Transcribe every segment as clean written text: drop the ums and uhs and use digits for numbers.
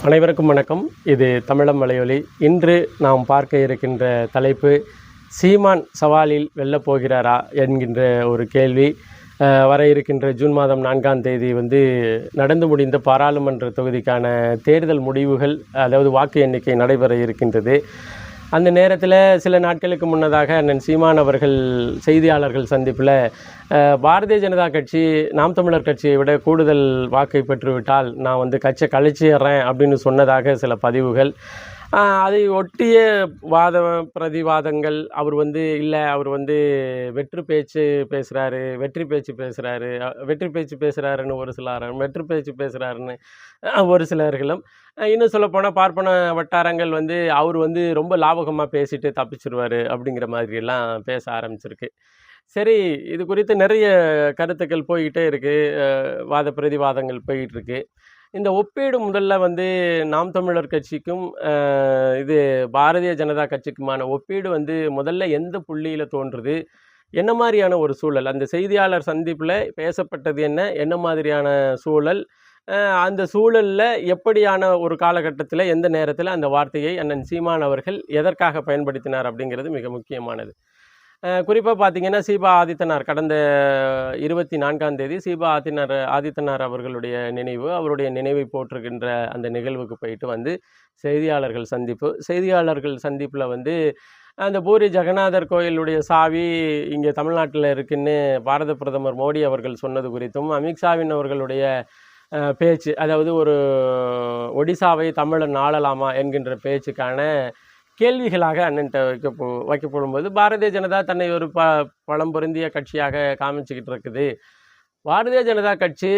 அனைவருக்கும் வணக்கம். இது தமிழம் வலையொலி. இன்று நாம் பார்க்க இருக்கின்ற தலைப்பு, சீமான் சவாலில் வெல்லப் போகிறாரா என்கின்ற ஒரு கேள்வி. வர இருக்கின்ற ஜூன் மாதம் 4ஆம் தேதி நடந்து முடிந்த பாராளுமன்ற தொகுதிக்கான தேர்தல் முடிவுகள், அதாவது வாக்கு எண்ணிக்கை நடைபெற இருக்கின்றது. அந்த நேரத்தில் சில நாட்களுக்கு முன்னதாக அண்ணன் சீமான் அவர்கள் செய்தியாளர்கள் சந்திப்பில் பாரதிய ஜனதா கட்சி நாம் தமிழர் கட்சியை விட கூடுதல் வாக்கை பெற்றுவிட்டால் நான் கட்சியை கழிச்சிடுறேன் அப்படின்னு சொன்னதாக சில பதிவுகள், அதை ஒட்டிய வாத பிரதிவாதங்கள். அவர் இல்லை, அவர் வெற்றி பேச்சு பேசுகிறாரு, வெற்றி பேச்சு பேசுகிறாருன்னு ஒரு சிலரும், வெற்றி பேச்சு பேசுகிறாருன்னு ஒரு சிலர்களும், இன்னும் சொல்லப்போனால் பார்ப்பன வட்டாரங்கள் அவர் ரொம்ப லாபகமாக பேசிட்டு தப்பிச்சிருவார் அப்படிங்கிற மாதிரியெல்லாம் பேச ஆரம்பிச்சிருக்கு. சரி, இது குறித்து நிறைய கருத்துக்கள் போய்கிட்டே இருக்குது, வாத பிரதிவாதங்கள் போய்கிட்டு இந்த ஒப்பீடு முதல்ல நாம் தமிழர் கட்சிக்கும் இது பாரதிய ஜனதா கட்சிக்குமான ஒப்பீடு முதல்ல எந்த புள்ளியில் தோன்றுது, என்ன மாதிரியான ஒரு சூழல், அந்த செய்தியாளர் சந்திப்பில் பேசப்பட்டது என்ன மாதிரியான சூழல், அந்த சூழலில் எப்படியான ஒரு காலகட்டத்தில் எந்த நேரத்தில் அந்த வார்த்தையை அண்ணன் சீமான் அவர்கள் எதற்காக பயன்படுத்தினார் அப்படிங்கிறது மிக முக்கியமானது. குறிப்பாக பார்த்திங்கன்னா, சீபா ஆதித்தனார் கடந்த 24ஆம் தேதி சீபா ஆதித்தனார் அவர்களுடைய அவருடைய நினைவை போற்றுகின்ற அந்த நிகழ்வுக்கு போயிட்டு செய்தியாளர்கள் சந்திப்பில் அந்த பூரி ஜெகநாதர் கோயிலுடைய சாவி இங்கே தமிழ்நாட்டில் இருக்குன்னு பாரத பிரதமர் மோடி அவர்கள் சொன்னது குறித்தும், அமித்ஷாவின் அவர்களுடைய பேச்சு, அதாவது ஒரு ஒடிசாவை தமிழன் ஆளலாமா என்கின்ற பேச்சுக்கான கேள்விகளாக அண்ணன்ட்ட வைக்கப்படும்போது, பாரதிய ஜனதா தன்னை ஒரு பலம் பொருந்திய கட்சியாக காமிச்சிக்கிட்டு இருக்குது. பாரதிய ஜனதா கட்சி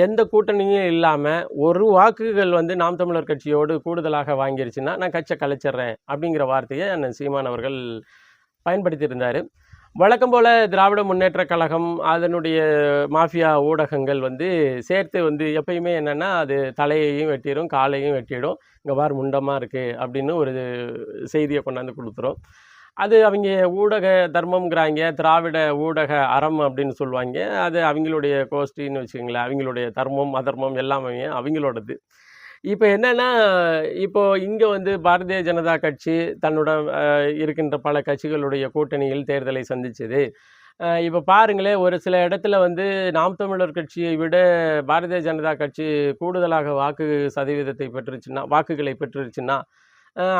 எந்த கூட்டணியும் இல்லாமல் ஒரு வாக்குகள் நாம் தமிழர் கட்சியோடு கூடுதலாக வாங்கிருச்சுன்னா நான் கட்சியை கலைச்சிட்றேன் அப்படிங்கிற வார்த்தையை அண்ணன் சீமான் அவர்கள் பயன்படுத்தியிருந்தார். வழக்கம் போல் திராவிட முன்னேற்ற கழகம் அதனுடைய மாஃபியா ஊடகங்கள் சேர்த்து எப்பயுமே என்னென்னா, அது தலையையும் வெட்டிடும் காலையும் வெட்டிடும், இங்கே பார் முண்டமாக இருக்குது அப்படின்னு ஒரு செய்தியை கொண்டாந்து கொடுத்துரும். அது அவங்க ஊடக தர்மம்ங்கிறாங்க, திராவிட ஊடக அறம் அப்படின்னு சொல்லுவாங்க. அது அவங்களுடைய கோஷ்டின்னு வச்சுக்கோங்களேன், அவங்களுடைய தர்மம் அதர்மம் எல்லாமே அவங்களோடது. இப்போ என்னென்னா, இப்போது இங்கே பாரதிய ஜனதா கட்சி தன்னோட இருக்கின்ற பல கட்சிகளுடைய கூட்டணியில் தேர்தலை சந்திச்சது. இப்போ பாருங்களேன், ஒரு சில இடத்துல நாம் தமிழர் கட்சியை விட பாரதிய ஜனதா கட்சி கூடுதலாக வாக்குகளை பெற்றுருச்சுன்னா,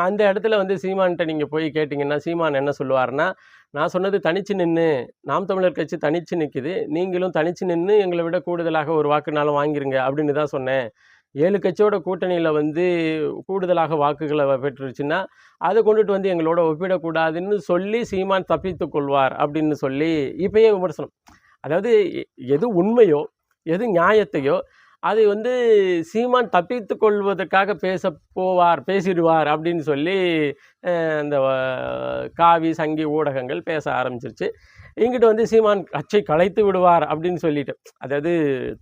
அந்த இடத்துல சீமான்கிட்ட நீங்கள் போய் கேட்டிங்கன்னா, சீமான் என்ன சொல்லுவார்னா, நான் சொன்னது தனிச்சு நின்று, நாம் தமிழர் கட்சி தனிச்சு நிற்குது, நீங்களும் தனிச்சு நின்று எங்களை விட கூடுதலாக ஒரு வாக்குனாலும் வாங்கிருங்க அப்படின்னு தான் சொன்னேன். 7 கட்சியோட கூட்டணியில் கூடுதலாக வாக்குகளை பெற்றுருச்சுன்னா அதை கொண்டுட்டு எங்களோட ஒப்பிடக்கூடாதுன்னு சொல்லி சீமான் தப்பித்து கொள்வார் அப்படின்னு சொல்லி இப்பயே விமர்சனம். அதாவது எது உண்மையோ எது நியாயத்தையோ அதை சீமான் தப்பித்து கொள்வதற்காக பேசிடுவார் அப்படின்னு சொல்லி அந்த காவி சங்கி ஊடகங்கள் பேச ஆரம்பிச்சிருச்சு. இங்கிட்டு சீமான் கட்சி கலைத்து விடுவார் அப்படின்னு சொல்லிட்டு, அதாவது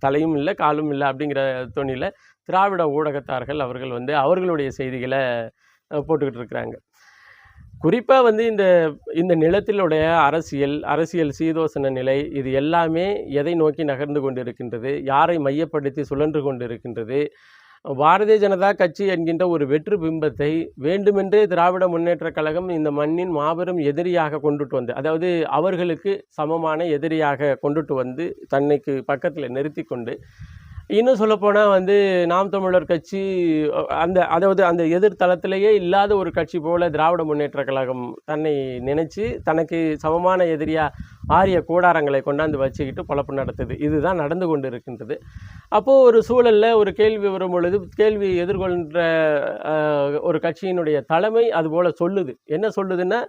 தலையும் இல்லை காலும் இல்லை அப்படிங்கிற தொனியில் திராவிட ஊடகத்தார்கள் அவர்கள் அவர்களுடைய செய்திகளை போட்டுக்கிட்டு இருக்கிறாங்க. குறிப்பாக இந்த இந்த நிலத்திலுடைய அரசியல் சீதோசன நிலை, இது எல்லாமே எதை நோக்கி நகர்ந்து கொண்டு இருக்கின்றது, யாரை மையப்படுத்தி சுழன்று கொண்டு இருக்கின்றது. பாரதிய ஜனதா கட்சி என்கின்ற ஒரு வெற்று பிம்பத்தை வேண்டுமென்றே திராவிட முன்னேற்ற கழகம் இந்த மண்ணின் மாபெரும் எதிரியாக கொண்டுட்டு அதாவது அவர்களுக்கு சமமான எதிரியாக கொண்டுட்டு தன்னைக்கு பக்கத்தில் நிறுத்தி கொண்டு, இன்னும் சொல்லப்போனால் நாம் தமிழர் கட்சி அதாவது அந்த எதிர்தளத்திலேயே இல்லாத ஒரு கட்சி போல் திராவிட முன்னேற்ற கழகம் தன்னை நினச்சி தனக்கு சமமான எதிரியாக ஆரிய கூடாரங்களை கொண்டாந்து வச்சுக்கிட்டு பொழப்பு நடத்துது. இதுதான் நடந்து கொண்டு இருக்கின்றது. அப்போது ஒரு சூழலில் ஒரு கேள்வி வரும் பொழுது, கேள்வி எதிர்கொள்கின்ற ஒரு கட்சியினுடைய தலைமை அதுபோல் சொல்லுது. என்ன சொல்லுதுன்னா,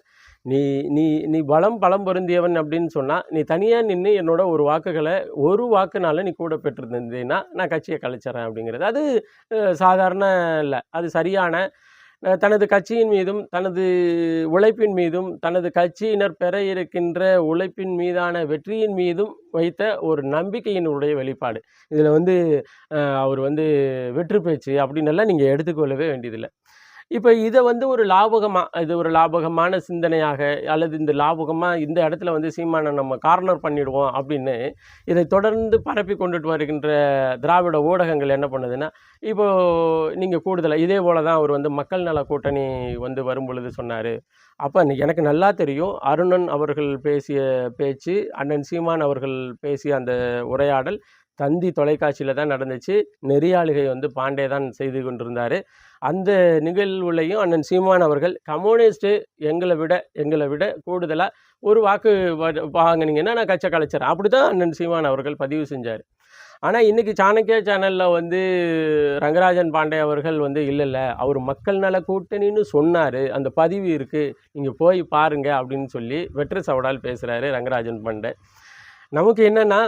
நீ நீ நீ பலம் பொருந்தியவன் அப்படின்னு சொன்னால், நீ தனியாக நின்று என்னோட ஒரு வாக்குனால நீ கூட பெற்றிருந்தீன்னா நான் கட்சியை கலைச்சிட்றேன் அப்படிங்கிறது. அது சாதாரண இல்லை, அது சரியான தனது கட்சியின் மீதும் தனது உழைப்பின் மீதும் தனது கட்சியினர் பெற இருக்கின்ற உழைப்பின் மீதான வெற்றியின் மீதும் வைத்த ஒரு நம்பிக்கையினுடைய வெளிப்பாடு. இதில் அவர் வெற்றி பேச்சு அப்படின்னெல்லாம் நீங்கள் எடுத்துக்கொள்ளவே வேண்டியதில்லை. இப்ப இத வந்து ஒரு லாபகமா இது ஒரு லாபகமான சிந்தனையாக, அல்லது இந்த லாபகமா இந்த இடத்துல வந்து சீமான நம்ம கார்னர் பண்ணிடுவோம் அப்படின்னு, இதை தொடர்ந்து பரப்பி கொண்டுட்டு வருகின்ற திராவிட ஊடகங்கள் என்ன பண்ணுதுன்னா, இப்போ நீங்க கூடுதலா இதே போல தான் அவர் வந்து மக்கள் நல கூட்டணி வந்து வரும்பொழுது சொன்னாரு. அப்ப எனக்கு நல்லா தெரியும். அருணன் அவர்கள் பேசிய பேச்சு, அண்ணன் சீமான் அவர்கள் பேசிய அந்த உரையாடல் தந்தி தொலைக்காட்சியில தான் நடந்துச்சு. நெறியாளுகை வந்து பாண்டே தான் செய்து கொண்டிருந்தாரு. அந்த நிகழ்வுலயும் அண்ணன் சீமான் அவர்கள் கம்யூனிஸ்ட் எங்கள விட கூடுதலா ஒரு வாக்கு வாங்குனீங்கன்னா நான் கட்சிய கலைச்சிறேன். அப்படிதான் அண்ணன் சீமான் அவர்கள் பதிவு செஞ்சாரு. ஆனா இன்னைக்கு சாணக்கியா சேனல்ல வந்து ரங்கராஜன் பாண்டே அவர்கள் வந்து இல்ல அவர் மக்கள் நல கூட்டணின்னு சொன்னாரு. அந்த பதிவு இருக்கு. நீங்க போய் பாருங்க அப்படின்னு சொல்லி வெற்று சவடால் பேசுறாரு ரங்கராஜன் பாண்டே. நமக்கு என்னன்னா,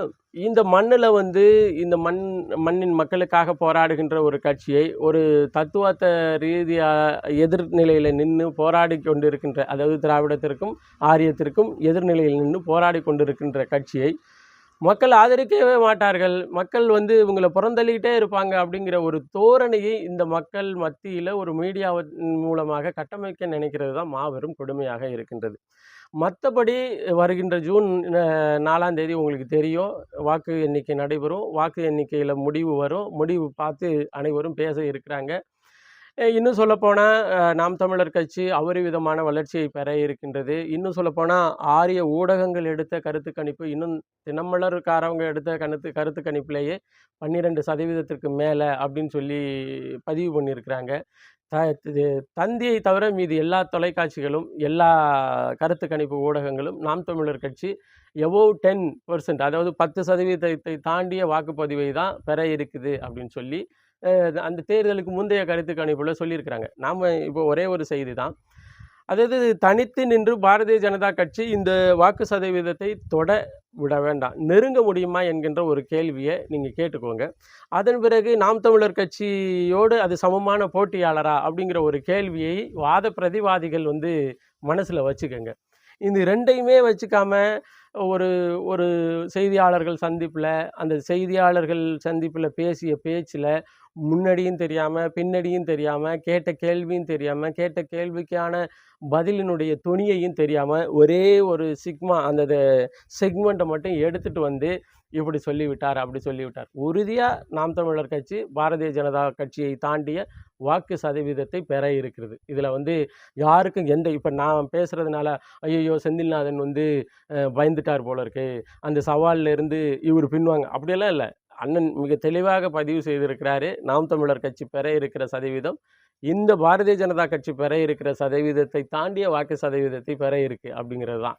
இந்த மண்ணுல வந்து இந்த மண்ணின் மக்களுக்காக போராடுகின்ற ஒரு கட்சியை, ஒரு தத்துவார்த்த ரீதியா எதிர்நிலையில நின்னு போராடிக் கொண்டிருக்கின்ற, அதாவது திராவிடத்திற்கும், ஆரியத்திற்கும் எதிர்நிலையில் நின்னு போராடிக் கொண்டிருக்கின்ற கட்சியை மக்கள் ஆதரிக்கவே மாட்டார்கள். மக்கள் வந்து இவங்கள புறந்தள்ளிக்கிட்டே இருப்பாங்க அப்படிங்கிற ஒரு தோரணையை இந்த மக்கள் மத்தியில ஒரு மீடியாவின் மூலமாக கட்டமைக்க நினைக்கிறது தான் மாபெரும் கொடுமையாக இருக்கின்றது. மத்தபடி வருகின்ற ஜூன் 4ஆம் தேதி உங்களுக்கு தெரியும். வாக்கு எண்ணிக்கை நடைபெறும். வாக்கு எண்ணிக்கையில முடிவு வரும். முடிவு பார்த்து அனைவரும் பேச இருக்கிறாங்க. இன்னும் சொல்லப்போனா, நாம் தமிழர் கட்சி அபரிவிதமான வளர்ச்சியை பெற இருக்கின்றது. இன்னும் சொல்லப்போனா, ஆரிய ஊடகங்கள் எடுத்த கருத்து கணிப்பு, இன்னும் தினமலர்காரவங்க எடுத்த கருத்து கணிப்பிலேயே 12% மேல அப்படின்னு சொல்லி பதிவு பண்ணியிருக்கிறாங்க. த இது தந்தியை தவிர மீதி எல்லா தொலைக்காட்சிகளும், எல்லா கருத்து கணிப்பு ஊடகங்களும் நாம் தமிழர் கட்சி எபோவ் 10%, அதாவது 10% தாண்டிய வாக்குப்பதிவை தான் பெற இருக்குது அப்படின்னு சொல்லி அந்த தேர்தலுக்கு முந்தைய கருத்து கணிப்புல சொல்லியிருக்கிறாங்க. நாம இப்போ ஒரே ஒரு செய்தி தான். அதாவது தனித்து நின்று பாரதிய ஜனதா கட்சி இந்த வாக்கு சதவீதத்தை தொட விட வேண்டாம். நெருங்க முடியுமா என்கின்ற ஒரு கேள்விய நீங்க கேட்டுக்கோங்க. அதன் பிறகு நாம் தமிழர் கட்சியோடு அது சமமான போட்டியாளரா? அப்படிங்கிற ஒரு கேள்வியை வாத பிரதிவாதிகள் வந்து மனசுல வச்சுக்கங்க. இந்த 2யுமே வச்சுக்காம ஒரு ஒரு செய்தியாளர்கள் சந்திப்புல, அந்த செய்தியாளர்கள் சந்திப்புல பேசிய பேச்சுல முன்னாடியும் தெரியாம, பின்னாடியும் தெரியாம, கேட்ட கேள்வியும் தெரியாம, கேட்ட கேள்விக்கான பதிலினுடைய தொனியையும் தெரியாம, ஒரே ஒரு அந்த செக்மெண்ட்டை மட்டும் எடுத்துட்டு வந்து இப்படி சொல்லிவிட்டார், அப்படி சொல்லிவிட்டார். உறுதியா நாம் தமிழர் கட்சி பாரதிய ஜனதா கட்சியை தாண்டிய வாக்கு சதவீதத்தை பெற இருக்கிறது. இதுல வந்து யாருக்கும் இப்ப நான் பேசுறதுனால, ஐயையோ! செந்தில்நாதன் வந்து பயந்துட்டார் போல இருக்கு. அந்த சவால்ல இருந்து இவரு பின்வாங்க அப்படியெல்லாம் இல்ல. அண்ணன் மிக தெளிவாக பதிவு செய்திருக்கிறாரு. நாம் தமிழர் கட்சி பெற இருக்கிற சதவீதம், இந்த பாரதிய ஜனதா கட்சி பெற இருக்கிற சதவீதத்தை தாண்டிய வாக்கு சதவீதத்தை பெற இருக்கு அப்படிங்கிறது தான்.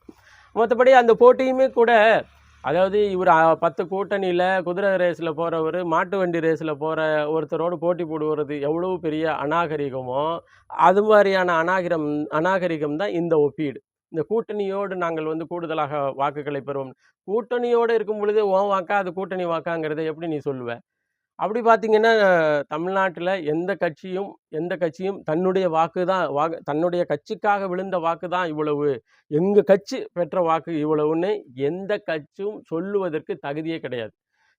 மற்றபடி அந்த போட்டியுமே கூட, அதாவது இவர் 10 கூட்டணியில குதிரை ரேஸ்ல போறவரு, மாட்டு வண்டி ரேஸ்ல போற ஒருத்தரோடு போட்டி போடுவது எவ்வளவு பெரிய அநாகரிகமோ, அது மாதிரியான அநாகரிகம் தான் இந்த ஒப்பீடு. இந்த கூட்டணியோடு நாங்கள் வந்து கூடுதலாக வாக்குகளை பெறுவோம். கூட்டணியோடு இருக்கும் பொழுது உன் வாக்கா அது கூட்டணி வாக்காங்கிறத எப்படி நீ சொல்லுவ? அப்படி பார்த்தீங்கன்னா, தமிழ்நாட்டில எந்த கட்சியும் தன்னுடைய வாக்கு தான் தன்னுடைய கட்சிக்காக விழுந்த வாக்கு தான் இவ்வளவு, எங்க கட்சி பெற்ற வாக்கு இவ்வளவுன்னு எந்த கட்சியும் சொல்லுவதற்கு தகுதியே கிடையாது.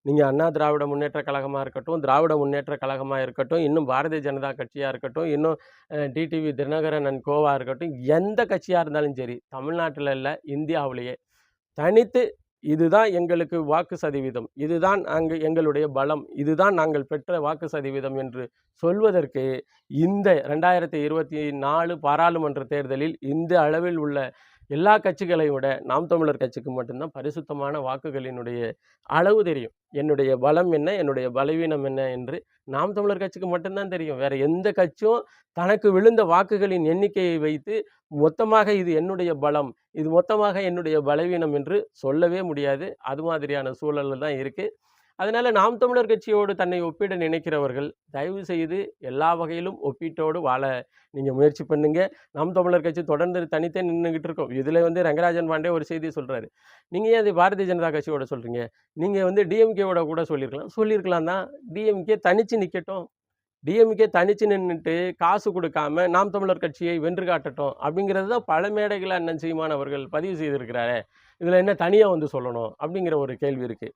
நீங்க அண்ணா திராவிட முன்னேற்றக் கழகமா இருக்கட்டும், திராவிட முன்னேற்றக் கழகமா இருக்கட்டும், இன்னும் பாரதிய ஜனதா கட்சியா இருக்கட்டும், இன்னும் டிடிவி தினகரன் அண்ட் கோவா இருக்கட்டும், எந்த கட்சியா இருந்தாலும் சரி, தமிழ்நாட்டில இல்ல, இந்தியாவிலேயே தனித்து இதுதான் எங்களுக்கு வாக்கு சதவீதம், இதுதான் எங்களுடைய பலம், இதுதான் நாங்கள் பெற்ற வாக்கு சதவீதம் என்று சொல்வதற்கு இந்த 2024 பாராளுமன்ற தேர்தலில் இந்த அளவில் உள்ள எல்லா கட்சிகளையும் விட நாம் தமிழர் கட்சிக்கு மட்டும்தான் பரிசுத்தமான வாக்குகளினுடைய அளவு தெரியும். என்னுடைய பலம் என்ன, என்னுடைய பலவீனம் என்ன என்று நாம் தமிழர் கட்சிக்கு மட்டும்தான் தெரியும். வேற எந்த கட்சியும் தனக்கு விழுந்த வாக்குகளின் எண்ணிக்கையை வைத்து மொத்தமாக இது என்னுடைய பலம், இது மொத்தமாக என்னுடைய பலவீனம் என்று சொல்லவே முடியாது. அது மாதிரியான சூழல்ல தான் இருக்கு. அதனால நாம் தமிழர் கட்சியோடு தன்னை ஒப்பிட நினைக்கிறவர்கள் தயவு செய்து எல்லா வகையிலும் ஒப்பீட்டோடு வாழ நீங்க முயற்சி பண்ணுங்க. நாம் தமிழர் கட்சி தொடர்ந்து தனித்தே நின்னுகிட்டு இருக்கோம். இதுல வந்து ரங்கராஜன் பாண்டே ஒரு செய்தி சொல்றாரு. நீங்க ஏன் அது பாரதிய ஜனதா கட்சியோட சொல்றீங்க? நீங்க வந்து டிஎம்கேவோட கூட சொல்லியிருக்கலாம் தான். டிஎம்கே தனிச்சு நிக்கட்டும். டிஎம்கே தனிச்சு நின்னுட்டு காசு கொடுக்காம நாம் தமிழர் கட்சியை வென்று காட்டட்டும் அப்படிங்கிறது தான் பல மேடைகளை அண்ணன் சீமான் அவர்கள் பதிவு செய்திருக்கிறாரே. இதுல என்ன தனியா வந்து சொல்லணும் அப்படிங்கிற ஒரு கேள்வி இருக்கு.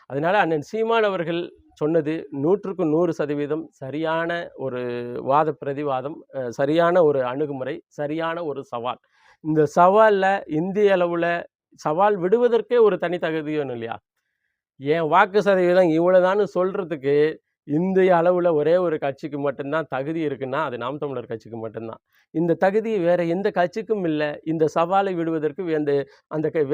அதனால அண்ணன் சீமான் அவர்கள் சொன்னது 100க்கு 100% சரியான ஒரு வாத பிரதிவாதம், சரியான ஒரு அணுகுமுறை, சரியான ஒரு சவால். இந்த சவால்ல இந்திய அளவுல சவால் விடுவதற்கே ஒரு தனி தகுதி வேணும் இல்லையா? என் வாக்கு சதவீதம் இவ்வளவுதான்னு சொல்றதுக்கு இந்திய அளவுல ஒரே ஒரு கட்சிக்கு மட்டும் தான் தகுதி இருக்குன்னா, அது நாம் தமிழர் கட்சிக்கு மட்டும் தான். இந்த தகுதி வேற எந்த கட்சிக்கும் இல்ல. இந்த சவாலை விடுவதற்கு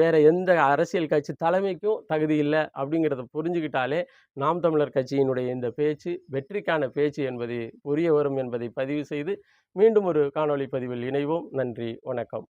வேற எந்த அரசியல் கட்சி தலைமைக்கும் தகுதி இல்ல அப்படிங்கிறத புரிஞ்சுக்கிட்டாலே, நாம் தமிழர் கட்சியினுடைய இந்த பேச்சு வெற்றிக்கான பேச்சு என்பது புரிய வரும் என்பதை பதிவு செய்து, மீண்டும் ஒரு காணொளி பதிவில் இணைவோம். நன்றி, வணக்கம்.